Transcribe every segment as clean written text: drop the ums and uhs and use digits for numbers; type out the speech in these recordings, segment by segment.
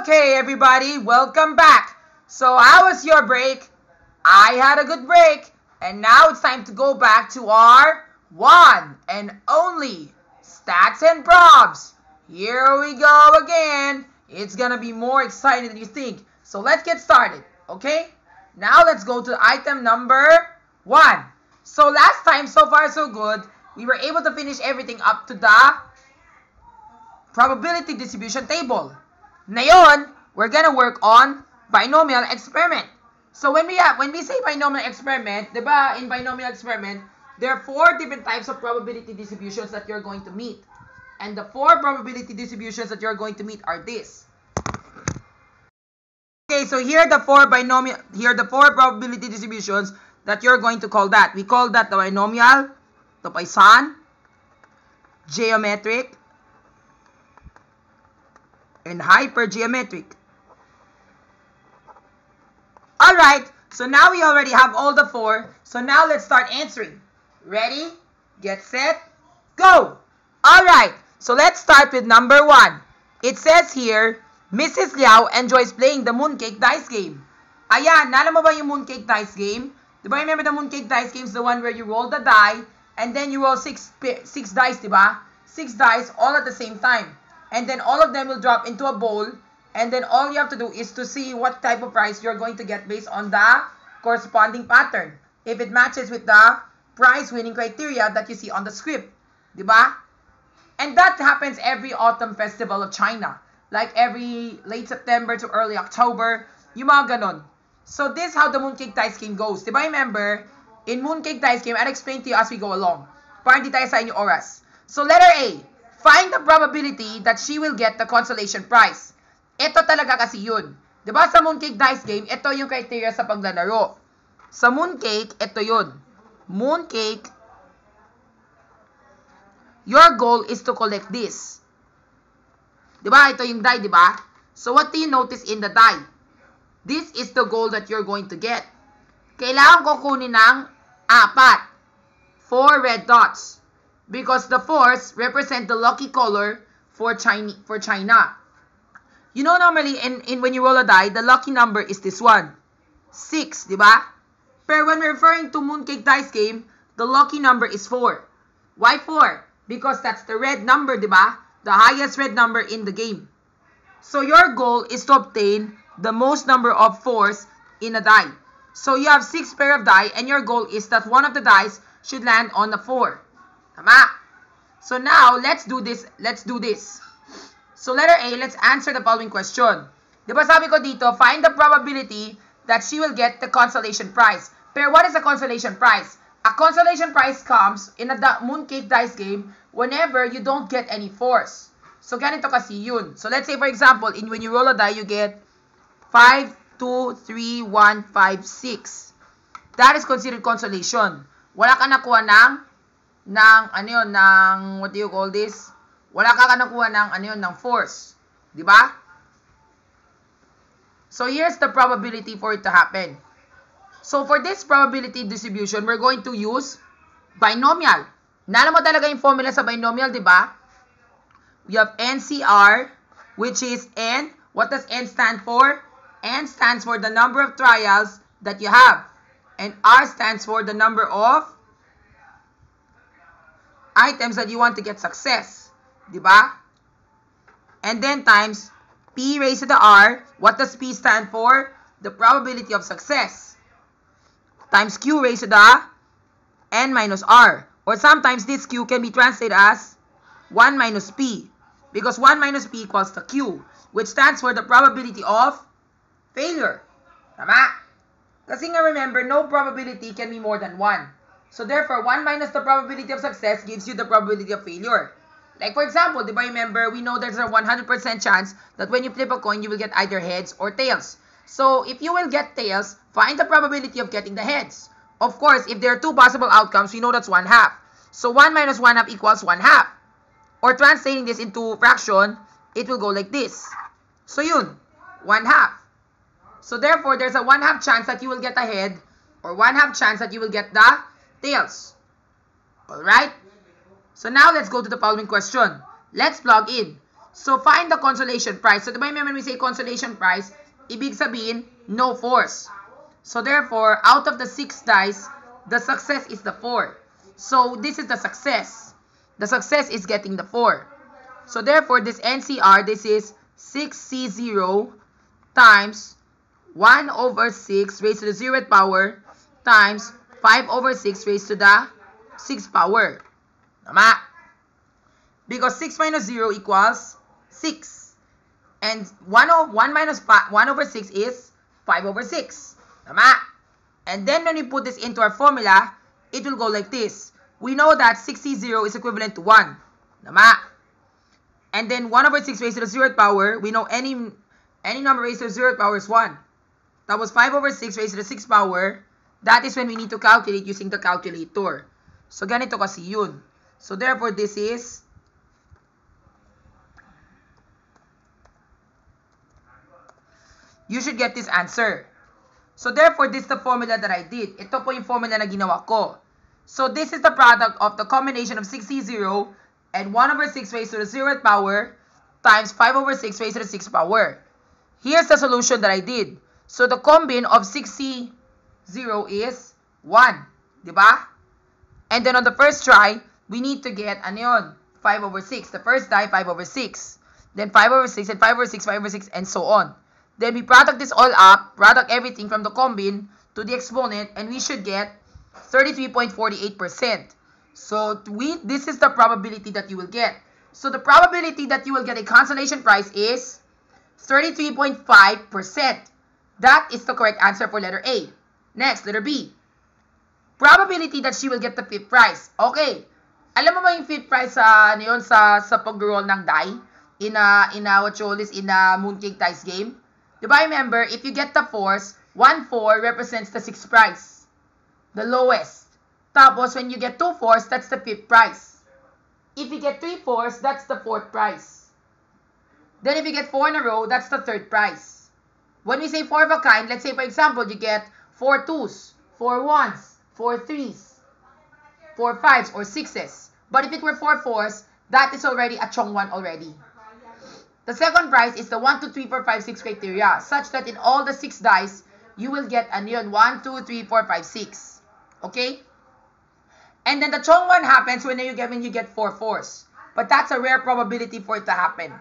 Okay, everybody, welcome back. So, how was your break? I had a good break. And now it's time to go back to our one and only Stats and Probs. Here we go again. It's gonna be more exciting than you think. So, let's get started, okay? Now, let's go to item number 1. So, last time, so far so good, we were able to finish everything up to the probability distribution table. Ngayon, we're gonna work on binomial experiment. So when we say binomial experiment, diba, in binomial experiment, there are 4 different types of probability distributions that you're going to meet. And the 4 probability distributions that you're going to meet are this. Okay, so here are the 4 probability distributions that you're going to call that. We call that the binomial, the Poisson, geometric, and hypergeometric. Alright, so now we already have all the 4. So now let's start answering. Ready, get set, go! Alright, so let's start with number 1. It says here, Mrs. Liao enjoys playing the mooncake dice game. Ayan, naalala mo ba yung mooncake dice game? Diba, remember the mooncake dice game is the one where you roll the die and then you roll 6 dice, diba? 6 dice all at the same time. And then all of them will drop into a bowl. And then all you have to do is to see what type of prize you're going to get based on the corresponding pattern. If it matches with the prize winning criteria that you see on the script. Diba? And that happens every autumn festival of China. Like every late September to early October. Yung mga ganon. So this is how the mooncake dice game goes. Diba remember, in mooncake dice game, I'll explain to you as we go along. Para hindi tayo sa inyo oras. So letter A. Find the probability that she will get the consolation prize. Ito talaga kasi yun. Diba sa mooncake dice game, ito yung criteria sa paglalaro. Sa mooncake, ito yun. Mooncake, your goal is to collect this. Diba? Ito yung die, diba? So what do you notice in the die? This is the goal that you're going to get. Kailangan ko kunin ng 4 red dots. Because the 4s represent the lucky color for China. You know, normally, when you roll a die, the lucky number is this one. 6, diba? Pero when we're referring to mooncake dice game, the lucky number is 4. Why 4? Because that's the red number, diba? The highest red number in the game. So your goal is to obtain the most number of 4s in a die. So you have 6 pair of die, and your goal is that one of the dice should land on a 4. Tama? So now, let's do this. So letter A, let's answer the following question. Diba sabi ko dito, find the probability that she will get the consolation prize. Pero what is a consolation prize? A consolation prize comes in a mooncake dice game whenever you don't get any 4s. So ganito kasi yun. So let's say for example, when you roll a die, you get 5, 2, 3, 1, 5, 6. That is considered consolation. Wala ka nakuha what do you call this? Wala ka nakuha ng 4s. Diba? So, here's the probability for it to happen. So, for this probability distribution, we're going to use binomial. Nala mo talaga yung formula sa binomial, diba? We have NCR, which is N. What does N stand for? N stands for the number of trials that you have. And R stands for the number of items that you want to get success. Diba? And then times P raised to the R. What does P stand for? The probability of success. Times Q raised to the N minus R. Or sometimes this Q can be translated as 1 minus P. Because 1 minus P equals to Q. Which stands for the probability of failure. Tama? Kasi nga remember, no probability can be more than 1. So therefore, 1 minus the probability of success gives you the probability of failure. Like for example, diba remember, we know there's a 100% chance that when you flip a coin, you will get either heads or tails. So if you will get tails, find the probability of getting the heads. Of course, if there are 2 possible outcomes, we know that's 1/2. So 1 minus 1/2 equals 1/2. Or translating this into fraction, it will go like this. So yun, 1/2. So therefore, there's a 1/2 chance that you will get a head or 1/2 chance that you will get the tails. Alright? So now let's go to the following question. Let's plug in. So, find the consolation price. So, diba when we say consolation price, ibig sabihin, no 4s. So, therefore, out of the 6 dice, the success is the 4. So, this is the success. The success is getting the 4. So, therefore, this NCR, this is 6C0 times 1 over 6 raised to the 0th power times 5 over 6 raised to the 6th power. Tama? Because 6 minus 0 equals 6. And 1 over 6 is 5 over 6. Tama? And then when we put this into our formula, it will go like this. We know that 6C0 is equivalent to 1. Tama? And then 1 over 6 raised to the 0th power, we know any number raised to the 0th power is 1. That was 5 over 6 raised to the 6th power. That is when we need to calculate using the calculator. So, ganito kasi yun. So, therefore, this is you should get this answer. So, therefore, this is the formula that I did. Ito po yung formula na ginawa ko. So, this is the product of the combination of 6C0 and 1 over 6 raised to the 0th power times 5 over 6 raised to the 6th power. Here's the solution that I did. So, the combine of 6C0 is 1. Diba? And then on the first try, we need to get, ano yun? 5 over 6. The first die, 5 over 6. Then 5 over 6 and 5 over 6, 5 over 6, and so on. Then we product this all up, product everything from the combine to the exponent, and we should get 33.48%. So, this is the probability that you will get. So, the probability that you will get a consolation prize is 33.5%. That is the correct answer for letter A. Next, letter B. Probability that she will get the 5th prize. Okay. Alam mo ba yung 5th prize sa pag-roll ng die? In a mooncake dice game? Diba, remember, if you get the 4s, 1 4 represents the 6th prize. The lowest. Tapos, when you get 2 4s, that's the 5th prize. If you get 3 4s, that's the 4th prize. Then if you get 4 in a row, that's the 3rd prize. When we say 4 of a kind, let's say, for example, you get 4 2s, 4 1s, 4 3s, 4 5s, or 6s. But if it were 4 4s, that is already a chong 1 already. The second prize is the 1, 2, 3, 4, 5, 6 criteria, such that in all the 6 dice, you will get a 1, 2, 3, 4, 5, 6. Okay? And then the chong 1 happens when you get 4 4s. But that's a rare probability for it to happen.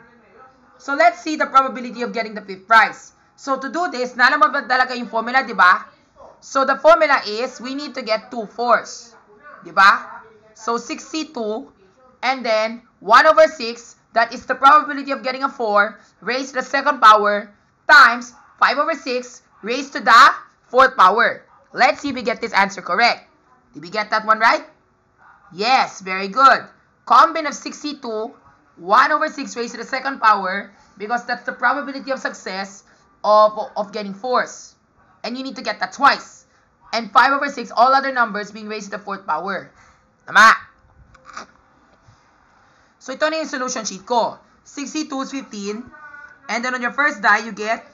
So let's see the probability of getting the 5th prize. So to do this, nalaman ba talaga yung formula, di ba? So the formula is, we need to get 2 4s. Di ba? So 6C2, and then 1 over 6, that is the probability of getting a 4 raised to the 2nd power times 5 over 6 raised to the 4th power. Let's see if we get this answer correct. Did we get that one right? Yes, very good. Combine of 6C2, 1 over 6 raised to the 2nd power, because that's the probability of success of getting 4s. And you need to get that twice. And 5 over 6, all other numbers being raised to the 4th power. Tama? So, ito na yung solution sheet ko. 6C2 is 15. And then on your first die, you get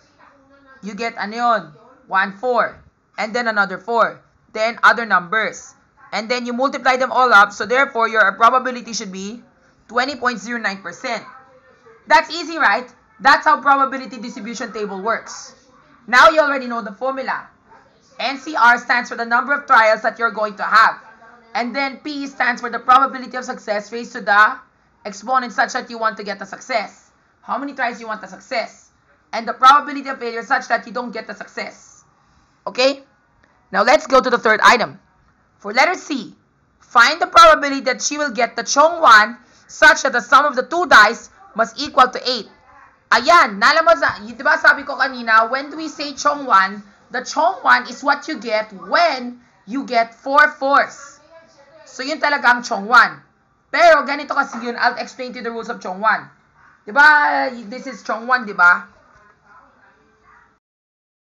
ano yun? 1, 4. And then another 4. Then other numbers. And then you multiply them all up. So, therefore, your probability should be 20.09%. That's easy, right? That's how probability distribution table works. Now, you already know the formula. NCR stands for the number of trials that you're going to have. And then P stands for the probability of success raised to the exponent such that you want to get the success. How many tries you want the success? And the probability of failure such that you don't get the success. Okay? Now, let's go to the third item. For letter C, find the probability that she will get the chong 1 such that the sum of the 2 dice must equal to 8. Ayan, nalaman sa, diba sabi ko kanina, when we say chong 1, the chong 1 is what you get when you get 4 4s. So, yun talaga ang chong 1. Pero, ganito kasi yun, I'll explain to you the rules of chong 1. Diba, this is chong 1, diba?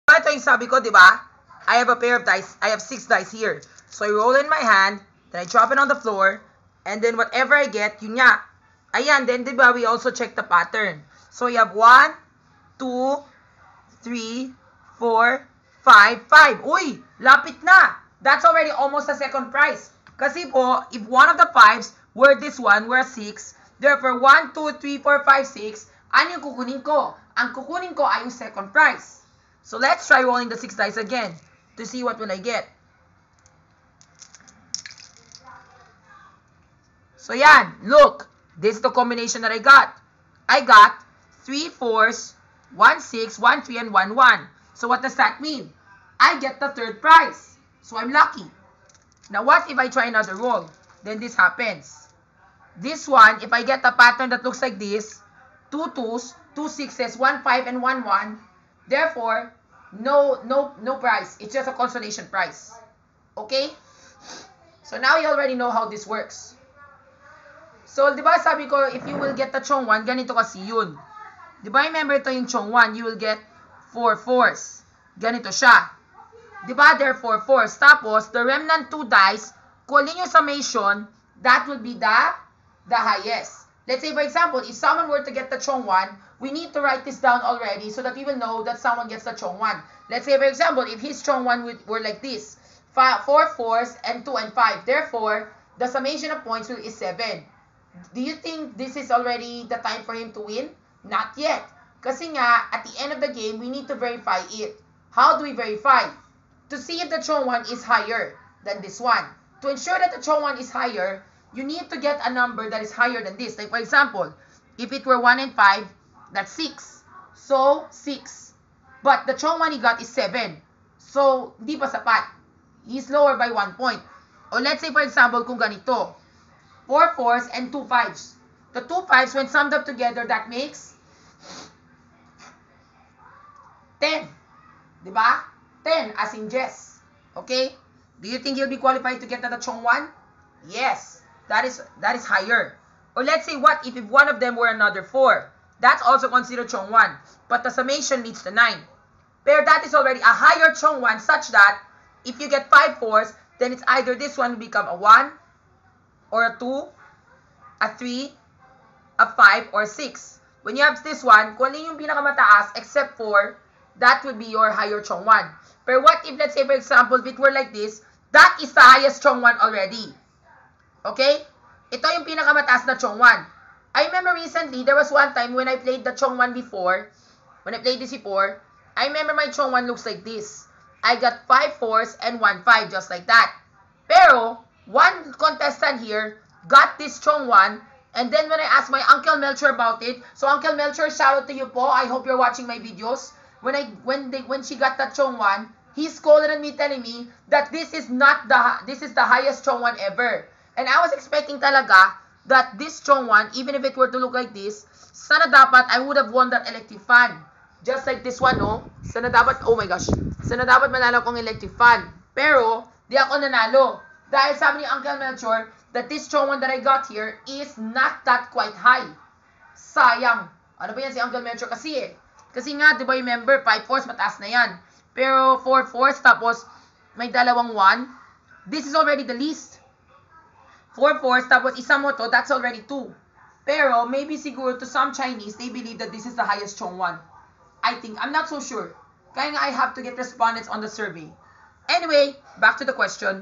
Ito yung sabi ko, diba? I have a pair of dice, I have 6 dice here. So, I roll in my hand, then I drop it on the floor, and then whatever I get, yun nga. Ayan, then diba, we also check the pattern. So, you have 1, 2, 3, 4, 5, 5. Uy, lapit na. That's already almost a second prize. Kasi po, if one of the 5s were this one, were 6, Therefore, 1, 2, 3, 4, 5, 6. Ano yung kukunin ko? Ang kukunin ko ay yung second prize. So, let's try rolling the 6 dice again to see what will I get. So, yan. Look. This is the combination that I got. I got 3 4s, 1 6, 1 3, and 1 1. So, what does that mean? I get the third prize. So, I'm lucky. Now, what if I try another roll? Then this happens. This one, if I get a pattern that looks like this, 2 2s, 2 6s, 1 5, and 1 1, therefore, no prize. It's just a consolation prize. Okay? So, now you already know how this works. So, di ba sabi ko, if you will get the chong 1, ganito kasi yun. Di ba, remember ito yung chong 1, you will get 4 4s. Ganito siya. Di ba, therefore 4s. Tapos, the remnant 2 dice, calling yung summation, that will be the highest. Let's say, for example, if someone were to get the chong 1, we need to write this down already so that we will know that someone gets the chong 1. Let's say, for example, if his chong 1 were like this, 4 4s and 2 and 5. Therefore, the summation of points is 7. Do you think this is already the time for him to win? Not yet. Kasi nga, at the end of the game, we need to verify it. How do we verify? To see if the chong 1 is higher than this one. To ensure that the chong 1 is higher, you need to get a number that is higher than this. Like for example, if it were 1 and 5, that's 6. So, 6. But the chong 1 he got is 7. So, di pa sapat. He's lower by 1 point. Or let's say for example, kung ganito, 4 4s and 2 5s. The 2 5s, when summed up together, that makes 10. Diba? 10 as in Jess. Okay? Do you think he'll be qualified to get the chong 1? Yes. That is higher. Or let's say what if one of them were another 4? That's also considered chong 1. But the summation leads to 9. Pero that is already a higher chong 1 such that if you get 5 4s, then it's either this one will become a 1, or a 2, a 3, a 5, or 6. When you have this one, kung ano yung pinakamataas, except for, that would be your higher chong 1. But what if, let's say, for example, if it were like this, that is the highest chong 1 already. Okay? Ito yung pinakamataas na chong 1. I remember recently, there was one time when I played the chong 1 before, when I played this before, I remember my chong 1 looks like this. I got 5 4s and 1 5, just like that. Pero, one contestant here got this chong 1, and then when I asked my Uncle Melcher about it, so Uncle Melcher, shout out to you po. I hope you're watching my videos. When she got that chong 1, he scolded at me telling me that this is the highest chong 1 ever. And I was expecting talaga that this chong 1, even if it were to look like this, sana dapat I would have won that elective fan. Just like this one, no? Sana dapat, oh my gosh, sana dapat manalo kong elective fan. Pero, di ako nanalo. Dahil sabi ni Uncle Melchor that this chong 1 that I got here is not that quite high. Sayang. Ano ba yan si Uncle Melchor kasi eh? Kasi nga, di ba remember, 5 4s mataas na yan. Pero 4 4s tapos may dalawang 1. This is already the least. 4 4s tapos isa mo to, that's already 2. Pero maybe siguro to some Chinese, they believe that this is the highest chong 1. I think, I'm not so sure. Kaya nga I have to get respondents on the survey. Anyway, back to the question.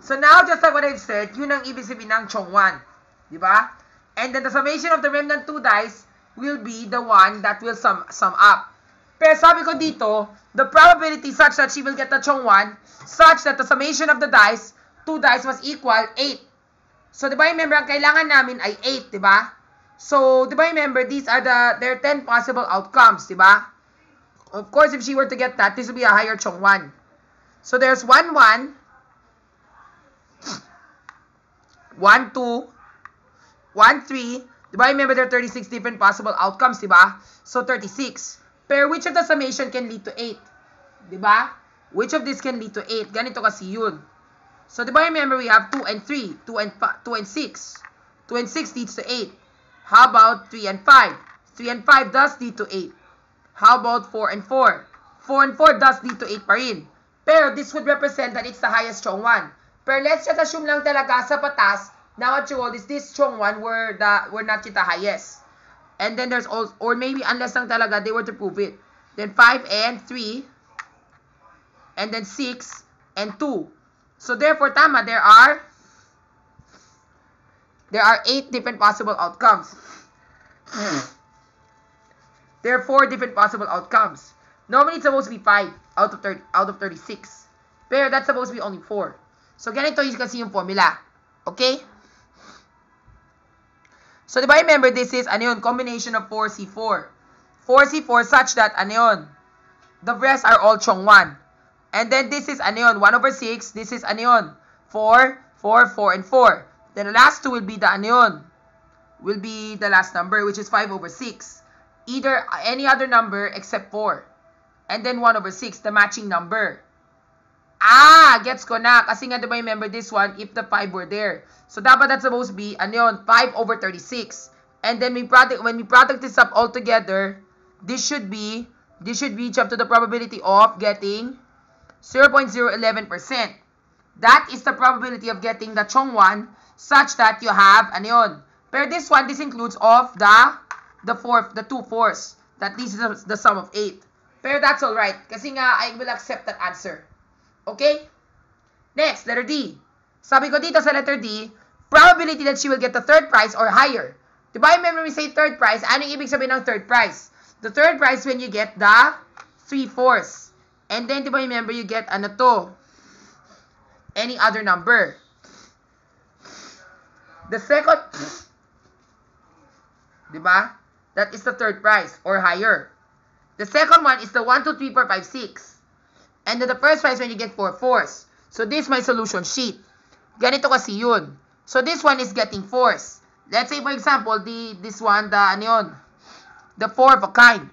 So now, just like what I've said, yun ang ibig sabihin ng chong 1. Diba? And then the summation of the remnant 2 dice will be the one that will sum up. Pero sabi ko dito, the probability such that she will get the chong 1, such that the summation of the dice, 2 dice must equal 8. So, diba remember, ang kailangan namin ay 8, diba? So, diba remember, there are 10 possible outcomes, diba? Of course, if she were to get that, this will be a higher chong 1. So, there's 1 1, 1 2, 1 3. Diba remember, there are 36 different possible outcomes, diba? So, 36. Pero which of the summation can lead to 8? Diba? Which of this can lead to 8? Ganito kasi yun. So, diba remember, we have 2 and 3, 2 and 6. 2 and 6 leads to 8. How about 3 and 5? 3 and 5 does lead to 8. How about 4 and 4? 4 and 4 does lead to 8 pa rin. Pero this would represent that it's the highest chong 1. Pero let's just assume lang talaga sa patas na what you call this chong 1 were not yet the highest. And then there's also, or maybe unless lang talaga they were to prove it. Then 5 and 3. And then 6 and 2. So therefore, tama, there are There are 8 different possible outcomes. There are 4 different possible outcomes. Normally, it's supposed to be 5 out of 36. Pero that's supposed to be only 4. So, ganito yung kasi yung formula. Okay? So, diba remember, this is, ano yun, combination of 4C4. 4C4 such that, ano yun, the rest are all chong 1. And then, this is, ano yun, 1/6. This is, ano yun, 4, 4, 4, and 4. Then, the last two will be the, ano yun, will be the last number, which is 5/6. Either any other number except 4. And then 1/6, the matching number. Ah, gets ko na. Kasi nga, diba remember this one, if the 5 were there. So, dapat that's supposed to be, ano yun, 5/36. And then, when we product this up all together, this should reach up to the probability of getting 0.011%. That is the probability of getting the chong 1 such that you have, ano yun. Pero this one, this includes of the 2 fourths. That this is the sum of 8. Pero that's alright. Kasi nga, I will accept that answer. Okay? Next, letter D. Sabi ko dito sa letter D, probability that she will get the third prize or higher. Diba, remember we say third prize? Anong ibig sabihin ng third prize? The third prize when you get the 3/4. And then, diba, remember you get, ano to? Any other number. The second, diba? That is the third prize or higher. The second one is the 1, 2, 3, 4, 5, 6. And then the first prize when you get 4/4. So this is my solution sheet. Ganito kasi yun. So this one is getting 4s. Let's say for example, this one, the ano yun, the 4 of a kind.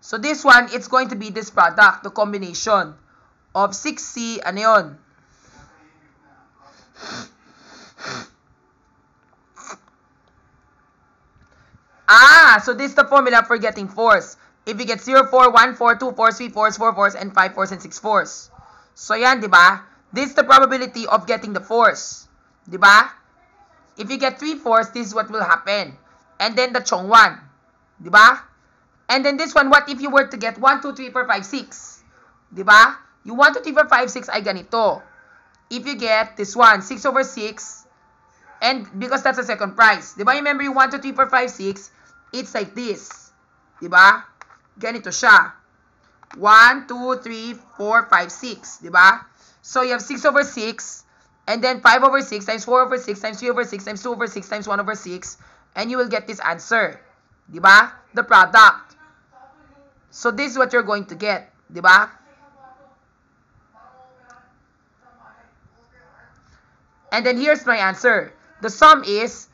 So this one, it's going to be this product, the combination of 6C, ano yun. Ah, so this is the formula for getting 4s. If you get 0, 4, 1, 4, 2, 4, 3, 4, 4, 4, and 5, 4, and 6, 4s. So, yan, di ba? This is the probability of getting the 4s. Di ba? If you get 3 4s, this is what will happen. And then the chong 1. Di ba? And then this one, what if you were to get 1, 2, 3, 4, 5, 6? Di ba? Yung 1, 2, 3, 4, 5, 6 ay ganito. If you get this one, 6/6, and because that's the second prize. Di ba? Remember yung 1, 2, 3, 4, 5, 6, it's like this. Di ba? Ganito siya. 1, 2, 3, 4, 5, 6. Diba? So, you have 6/6. And then 5/6 times 4/6 times 3/6 times 2/6 times 1/6. And you will get this answer. Diba? The product. So, this is what you're going to get. Diba? And then here's my answer. The sum is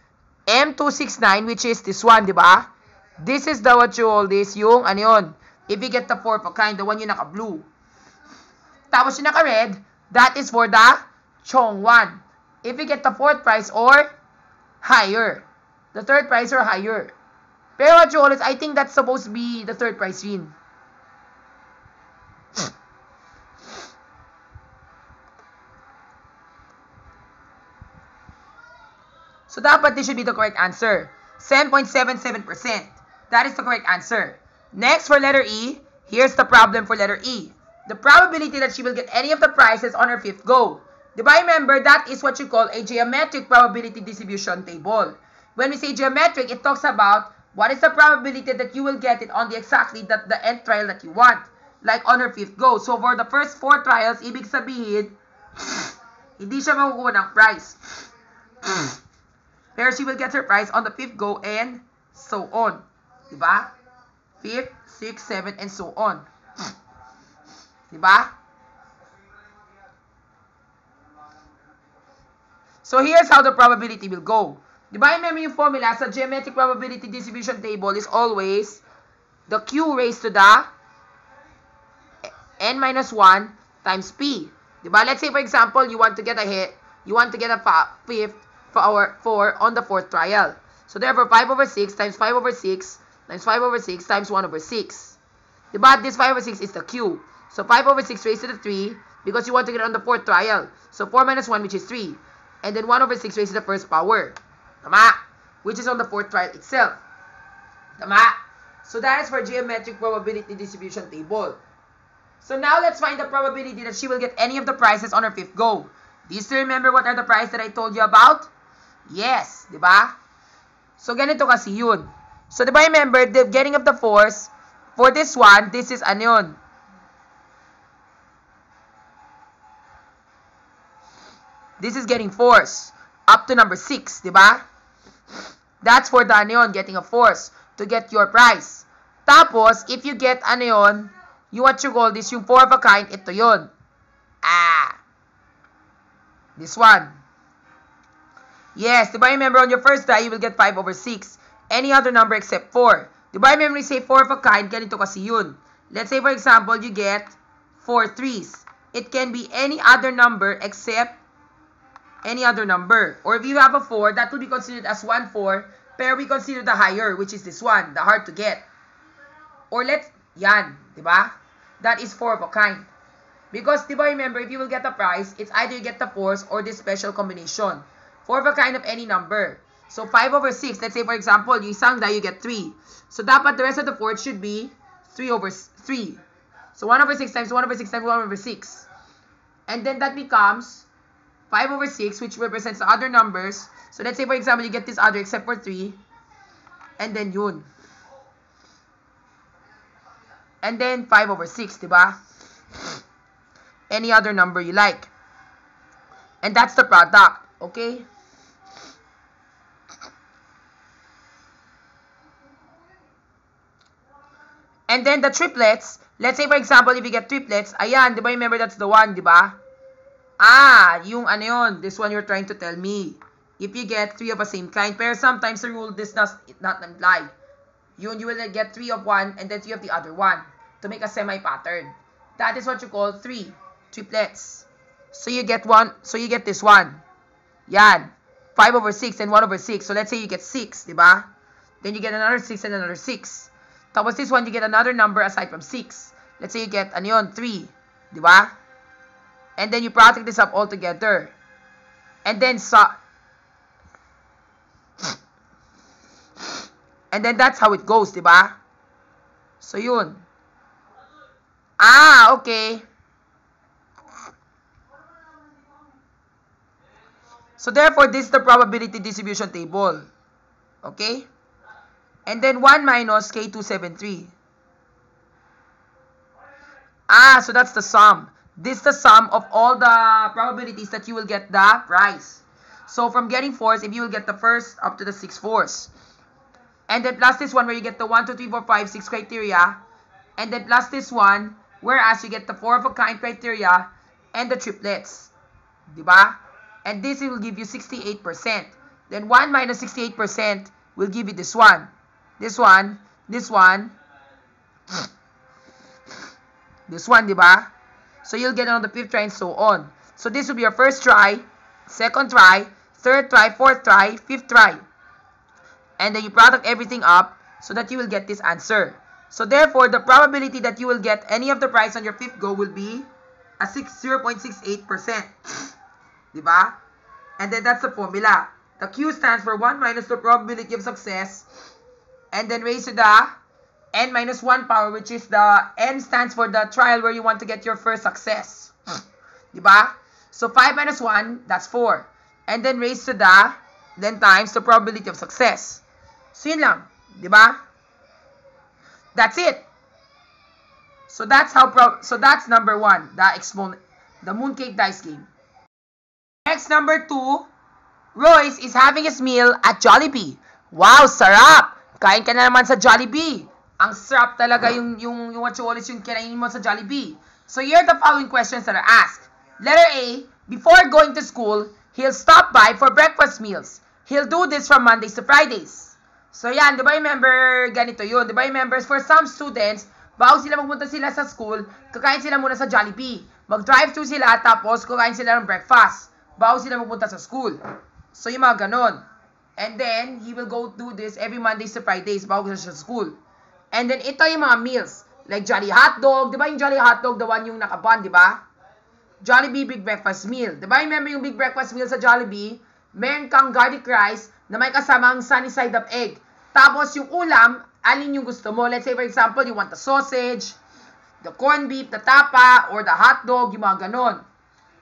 M269, which is this one. Diba? This is the what you call this, yung ano yun. If you get the 4 of a kind, the one yung naka-blue. Tapos yung naka-red, that is for the chong 1. If you get the 4th prize or higher. The 3rd prize or higher. Pero what you call it, I think that's supposed to be the 3rd prize rin. So dapat this should be the correct answer. 7.77%. That is the correct answer. Next, for letter E, here's the problem for letter E. The probability that she will get any of the prizes on her 5th go. Diba, remember, that is what you call a geometric probability distribution table. When we say geometric, it talks about what is the probability that you will get it on the exactly the nth trial that you want. Like on her 5th go. So, for the first 4 trials, ibig sabihin, hindi siya makukuha ng prize. Pero she will get her prize on the 5th go and so on. Diba? 5th, 6th, 7th, and so on. Diba? So, here's how the probability will go. Diba, remember yung formula sa geometric probability distribution table is always the Q raised to the n-1 times P. Diba? Let's say, for example, you want to get a 5th for on the 4th trial. So, therefore, 5/6 times 5/6 times 5/6 times 1/6. Diba? This 5/6 is the Q. So, 5/6 raised to the 3 because you want to get it on the 4th trial. So, 4 minus 1, which is 3. And then 1/6 raised to the first power. Tama? Which is on the 4th trial itself. Tama? So, that is for geometric probability distribution table. So, now let's find the probability that she will get any of the prizes on her 5th go. Do you still remember what are the prizes that I told you about? Yes, di ba? So, ganito kasi yun. So, di ba remember, the getting of the force, for this one, this is ano yun? This is getting force up to number 6, di ba? That's for the ano yun, getting a force to get your prize. Tapos, if you get ano yun, what you call this, yung 4 of a kind, ito yun. This one. Yes, di ba remember on your first die, you will get 5 over 6. Any other number except 4. Di ba remember you say 4 of a kind, ganito kasi yun. Let's say for example, you get 4 threes. It can be any other number except any other number. Or if you have a 4, that will be considered as 1 4, pero we consider the higher, which is this one, the hard to get. Or yan, di ba? That is 4 of a kind. Because, di ba remember, if you will get a prize, it's either you get the fours or this special combination. 4 of a kind of any number. So, 5 over 6, let's say for example, yung isang die, you get 3. So, dapat the rest of the fourth should be 3 over 3. So, 1 over 6 times 1 over 6 times 1 over 6. And then that becomes 5 over 6, which represents the other numbers. So, let's say for example, you get this other except for 3. And then yun. And then 5 over 6, diba? Any other number you like. And that's the product, okay? And then the triplets, let's say for example, if you get triplets, ayan, di ba remember that's the one, di ba? Yung ano yun, this one you're trying to tell me. If you get 3 of the same kind, pero sometimes the rule does not apply. You will get 3 of one and then 3 of the other one to make a semi-pattern. That is what you call triplets. So you get this one. Yan. 5 over 6 and 1 over 6. So let's say you get 6, di ba? Then you get another 6 and another 6. Tapos this one, you get another number aside from 6. Let's say you get, 3. Di ba? And then you product this up all together. And then, and then that's how it goes, di ba? So yun. Okay. So therefore, this is the probability distribution table. Okay? And then 1 minus K273. So that's the sum. This is the sum of all the probabilities that you will get the prize. So from getting 4s, if you will get the first up to the 6 4s. And then plus this one where you get the 1, 2, 3, 4, 5, 6 criteria. And then plus this one, whereas you get the 4 of a kind criteria and the triplets. Diba? And this will give you 68%. Then 1 minus 68% will give you this one. This one, this one, this one, diba? So you'll get it on the 5th try and so on. So this will be your first try, second try, third try, fourth try, 5th try. And then you product everything up so that you will get this answer. So therefore, the probability that you will get any of the prize on your 5th go will be a 0.68%. Diba? And then that's the formula. The Q stands for 1 minus the probability of success. And then raised to the n minus 1 power, which is the n stands for the trial where you want to get your first success. Diba? So 5 minus 1, that's 4. And then raised to the, then times the probability of success. So yun lang. Diba? That's it. So that's that's number 1, the mooncake dice game. Next, number 2, Royce is having his meal at Jollibee. Wow, sarap! Kain ka na naman sa Jollibee. Ang sarap talaga yung what you call it, yung kinainin mo sa Jollibee. So here are the following questions that are asked. Letter A, before going to school, he'll stop by for breakfast meals. He'll do this from Mondays to Fridays. So yan, di ba remember, ganito yun. Di ba remember, for some students, bago sila magpunta sila sa school, kakain sila muna sa Jollibee. Mag-drive-thru sila, tapos kakain sila ng breakfast bago sila magpunta sa school. So yung mga ganon. And then, he will go do this every Mondays to Fridays bago siya sa school. And then, ito yung mga meals. Like Jolly Hotdog. Di ba yung Jolly Hotdog, the one yung nakaban, di ba? Jollibee Big Breakfast Meal. Di ba remember yung Big Breakfast Meal sa Jollibee? Meron kang garlic rice na may kasamang sunny side up egg. Tapos yung ulam, alin yung gusto mo. Let's say for example, you want the sausage, the corned beef, the tapa, or the hotdog, yung mga ganon.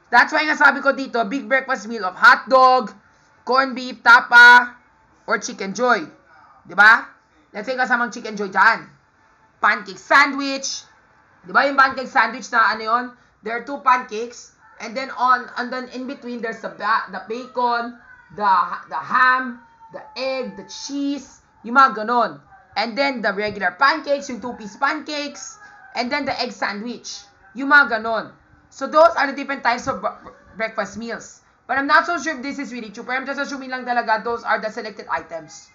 That's why nga sabi ko dito, Big Breakfast Meal of hotdog, corned beef, tapa, or chicken joy. Diba? Let's say kasamang chicken joy dyan. Pancake sandwich. Diba yung pancake sandwich na ano yun? There are 2 pancakes. And then in between, there's the bacon, the ham, the egg, the cheese, yung mga ganon. And then the regular pancakes, yung 2-piece pancakes, and then the egg sandwich, yung mga ganon. So those are the different types of breakfast meals. But I'm not so sure if this is really true. Pero I'm just assuming lang talaga those are the selected items.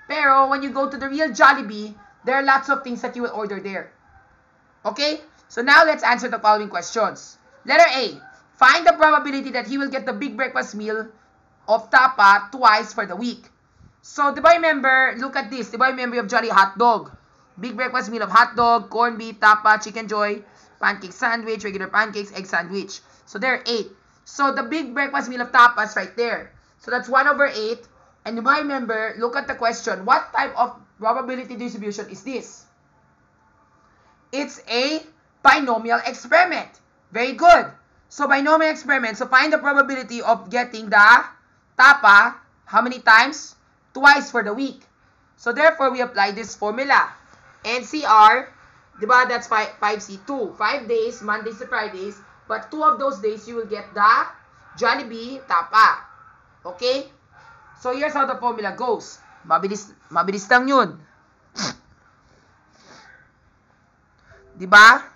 Pero when you go to the real Jollibee, there are lots of things that you will order there. Okay? So now let's answer the following questions. Letter A. Find the probability that he will get the big breakfast meal of tapa twice for the week. So, di ba remember, look at this. Di ba remember of Jolly hot dog? Big breakfast meal of hot dog, corned beef, tapa, chicken joy, pancake sandwich, regular pancakes, egg sandwich. So, there are 8. So, the big breakfast meal of tapa is right there. So, that's 1/8. And di ba remember, look at the question. What type of probability distribution is this? It's a binomial experiment. Very good. So, binomial experiment. So, find the probability of getting the tapa, how many times? Twice for the week. So, therefore, we apply this formula. NCR, diba, that's 5C2. 5 days, Mondays to Fridays. But 2 of those days, you will get the Jollibee tapa. Okay? So, here's how the formula goes. Mabilis lang yun. Diba?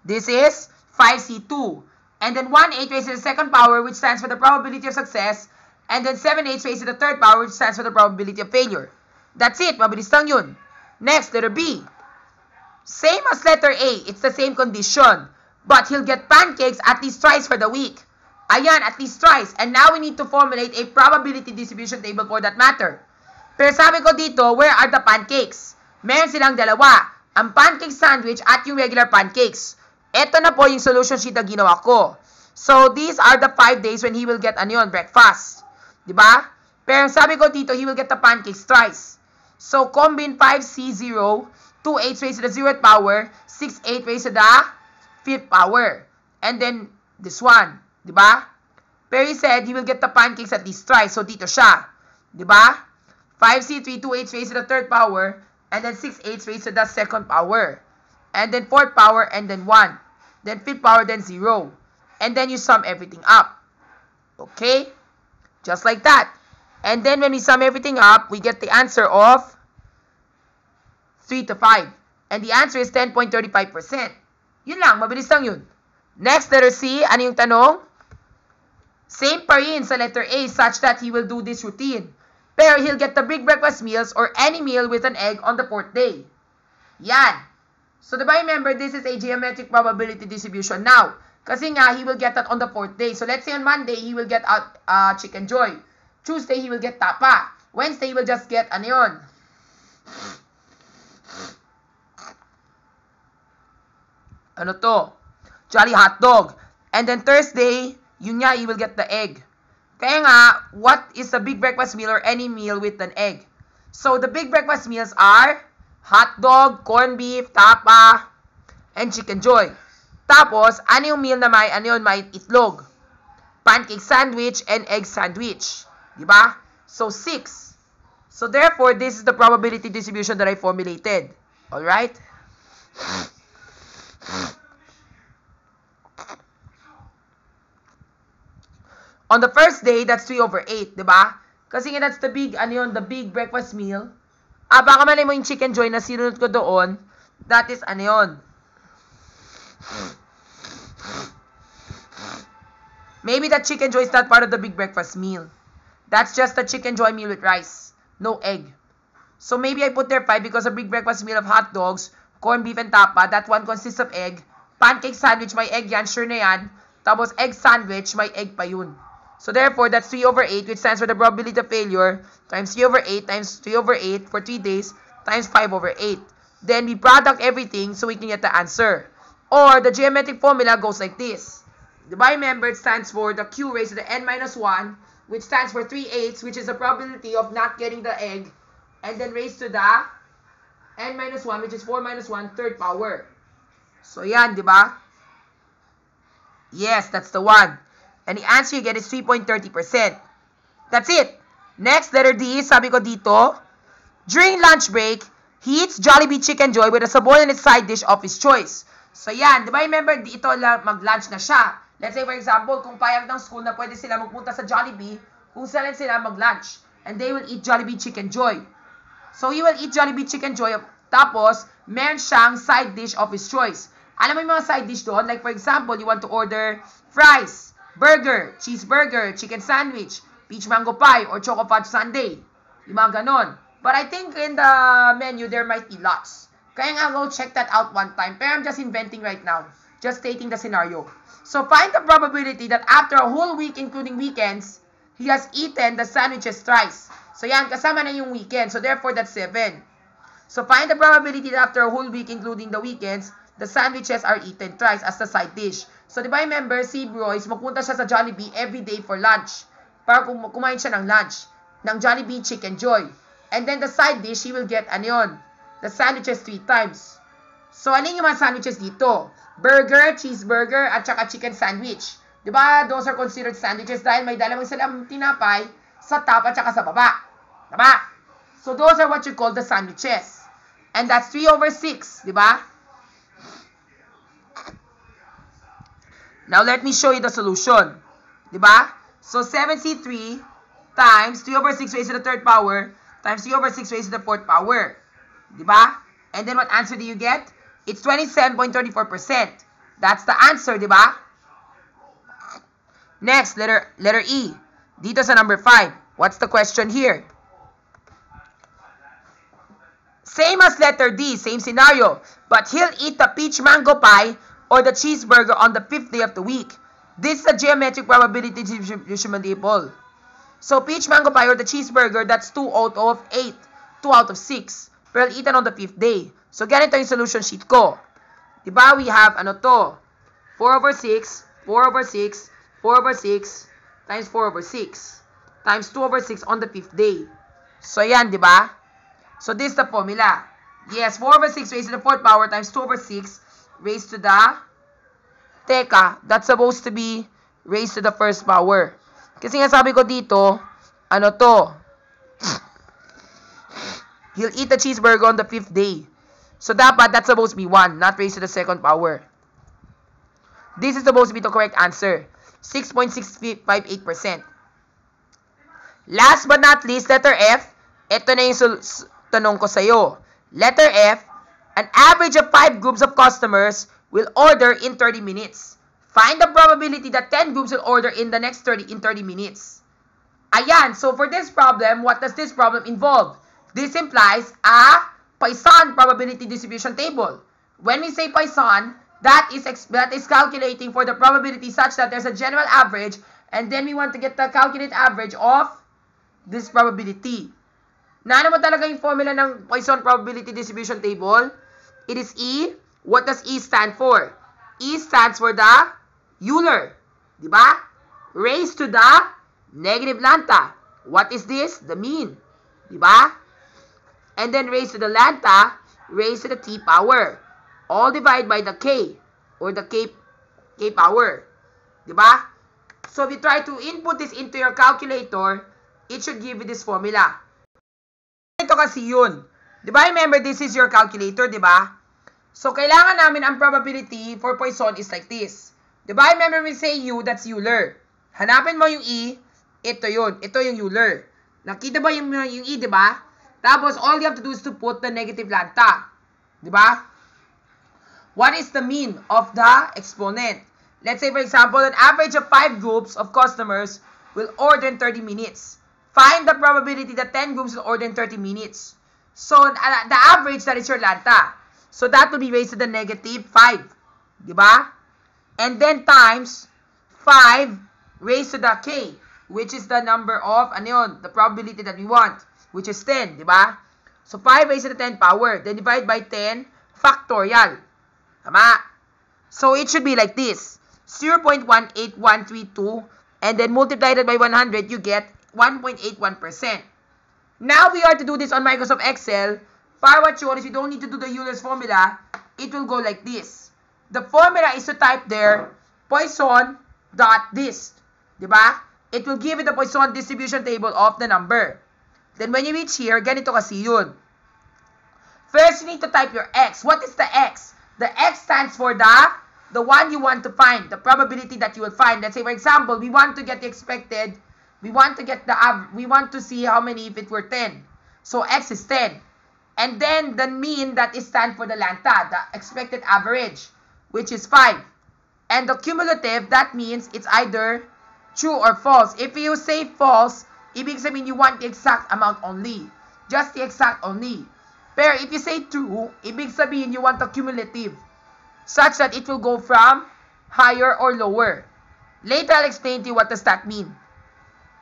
This is 5C2. And then 1/8 raised to the second power, which stands for the probability of success. And then 7/8 raised to the third power, which stands for the probability of failure. That's it. Mabilis lang yun. Next, letter B. Same as letter A. It's the same condition. But he'll get pancakes at least twice for the week. Ayan, at least twice. And now we need to formulate a probability distribution table for that matter. Pero sabi ko dito, where are the pancakes? Meron silang dalawa. Ang pancake sandwich at yung regular pancakes. Ito na po yung solution sheet na ginawa ko. So, these are the 5 days when he will get ano yun, breakfast. Diba? Pero sabi ko dito, he will get the pancakes twice. So, combine 5C0, 2/8 raised to the 0th power, 6/8 raised to the 5th power. And then, this one. Diba? Pero he said, he will get the pancakes at least twice. So, dito siya. Diba? 5C3, 2/8 raised to the 3rd power, and then 6/8 raised to the 2nd power. And then 4th power, and then 1. Then 5th power, then 0. And then you sum everything up. Okay? Just like that. And then when we sum everything up, we get the answer of 3 to 5. And the answer is 10.35%. Yun lang, mabilis lang yun. Next, letter C, ano yung tanong? Same pa rin sa letter A such that he will do this routine. Pero he'll get the big breakfast meals or any meal with an egg on the 4th day. Yan. So, diba remember, this is a geometric probability distribution now. Kasi nga, he will get that on the 4th day. So, let's say on Monday, he will get chicken joy. Tuesday, he will get tapa. Wednesday, he will just get, ano yun? Ano to? Jolly hot dog. And then Thursday, yun nga, he will get the egg. Kaya nga, what is the big breakfast meal or any meal with an egg? So, the big breakfast meals are hot dog, corned beef, tapa, and chicken joy. Tapos, ano yung meal na may, ano yun, may itlog? Pancake sandwich and egg sandwich. Diba? So, 6. So, therefore, this is the probability distribution that I formulated. Alright? On the first day, that's 3/8, diba? Kasi nga, that's the big, ano yun, the big breakfast meal. Baka malay mo yung chicken joy na sinunod ko doon. That is, ano yun? Maybe that chicken joy is not part of the big breakfast meal. That's just the chicken joy meal with rice. No egg. So, maybe I put there 5 because a big breakfast meal of hot dogs, corned beef and tapa, that one consists of egg. Pancake sandwich, may egg yan, sure na yan. Tapos, egg sandwich, may egg pa yun. So, therefore, that's 3/8, which stands for the probability of failure, times 3/8 times 3/8 for 3 days, times 5/8. Then, we product everything so we can get the answer. Or, the geometric formula goes like this. Diba, remember, it stands for the Q raised to the n-1, which stands for 3/8, which is the probability of not getting the egg, and then raised to the n-1, which is 4 minus 1, 3rd power. So, yan, di ba? Yes, that's the one. And the answer you get is 3.30%. That's it. Next, letter D, sabi ko dito, during lunch break, he eats Jollibee Chicken Joy with a subordinate side dish of his choice. So, yan. Di ba, remember, dito mag-lunch na siya. Let's say, for example, kung payag ng school na pwede sila magpunta sa Jollibee, kung saan sila mag-lunch. And they will eat Jollibee Chicken Joy. So, he will eat Jollibee Chicken Joy. Tapos, meron siyang side dish of his choice. Alam mo yung mga side dish doon? Like, for example, you want to order fries, burger, cheeseburger, chicken sandwich, peach mango pie, or choco fudge sundae. Yung mga ganon. But I think in the menu, there might be lots. Kaya nga, go check that out one time. Pero I'm just inventing right now. Just stating the scenario. So, find the probability that after a whole week, including weekends, he has eaten the sandwiches thrice. So, yan, kasama na yung weekend. So, therefore, that's 7. So, find the probability that after a whole week, including the weekends, the sandwiches are eaten thrice as the side dish. So, di ba, remember, si Royce, magpunta siya sa Jollibee every day for lunch. Para kumain siya ng lunch. Ng Jollibee Chicken Joy. And then, the side dish, he will get, ano yun? The sandwiches 3 times. So, ano yung mga sandwiches dito? Burger, cheeseburger, at saka chicken sandwich. Di ba, those are considered sandwiches dahil may dalawang silang tinapay sa top at saka sa baba. Diba? So, those are what you call the sandwiches. And that's 3/6. Diba? Now, let me show you the solution. Diba? So, 7C3 times 3/6 raised to the 3rd power times 3/6 raised to the 4th power. Diba? And then, what answer do you get? It's 27.34%. That's the answer, diba? Next, letter E. Dito sa number 5. What's the question here? Same as letter D, same scenario. But he'll eat the peach mango pie or the cheeseburger on the 5th day of the week. This is a geometric probability distribution multiple. So, peach mango pie or the cheeseburger, that's 2 out of 8. 2 out of 6. Pero eaten on the 5th day. So, ganito yung solution sheet ko. Diba, we have, ano to? 4/6, 4/6, 4/6, times 4/6, times 2/6 on the 5th day. So, yan, diba? So, this is the formula. Yes, 4/6 raised to the 4th power times 2/6 raised to the... Teka, that's supposed to be raised to the 1st power. Kasi nga sabi ko dito, ano to? He'll eat the cheeseburger on the 5th day. So, dapat, that's supposed to be 1, not raised to the 2nd power. This is supposed to be the correct answer. 6.658%. Last but not least, letter F. Ito na yung tanong ko sa'yo. Letter F, an average of 5 groups of customers will order in 30 minutes. Find the probability that 10 groups will order in the next 30 minutes. Ayan, so for this problem, what does this problem involve? This implies a Poisson probability distribution table. When we say Poisson, that is calculating for the probability such that there's a general average, and then we want to get the calculated average of this probability. Naano mo talaga yung formula ng Poisson probability distribution table? It is E. What does E stand for? E stands for the Euler. Diba? Raised to the negative lambda. What is this? The mean. Diba? And then raised to the lambda, raised to the T power. All divided by the K, or the K power. Diba? So, if you try to input this into your calculator, it should give you this formula. Ito kasi yun. Diba? Remember, this is your calculator, diba? So, kailangan namin ang probability for Poisson is like this. Diba? Remember, we say U, that's Euler. Hanapin mo yung E, ito yun. Ito yung Euler. Nakita ba yung E, diba? Tapos, all you have to do is to put the negative lambda. Diba? What is the mean of the exponent? Let's say, for example, an average of 5 groups of customers will order in 30 minutes. Find the probability that 10 groups will order in 30 minutes. So, the average, that is your lambda. So, that will be raised to the negative 5. Diba? And then times 5 raised to the K, which is the number of, ano yun, the probability that we want, which is 10, di ba? So, 5 raised to the 10 power. Then, divide by 10 factorial. Tama? So, it should be like this. 0.18132. And then, multiply that by 100, you get 1.81%. Now, we are to do this on Microsoft Excel. Para what you want, if you don't need to do the Euler's formula, it will go like this. the formula is to type there Poisson.dist. Diba? It will give you the Poisson distribution table of the number. Then when you reach here, ganito kasi yun. First, you need to type your x. What is the x? The x stands for the one you want to find, the probability that you will find. Let's say, for example, we want to get the expected, we want to see how many if it were 10. So, x is 10. And then, the mean that is stand for the lanta, the expected average, which is 5. And the cumulative, that means it's either true or false. If you say false, ibig sabihin you want the exact amount only. Just the exact only. Pero if you say true, ibig sabihin you want the cumulative, such that it will go from higher or lower. Later, I'll explain to you what does that mean.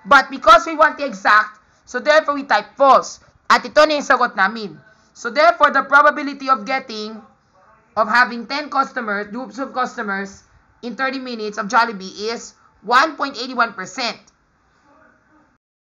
But because we want the exact, so therefore we type false. At ito na yung sagot namin. So therefore, the probability of having 10 customers, groups of customers, in 30 minutes of Jollibee is 1.81%.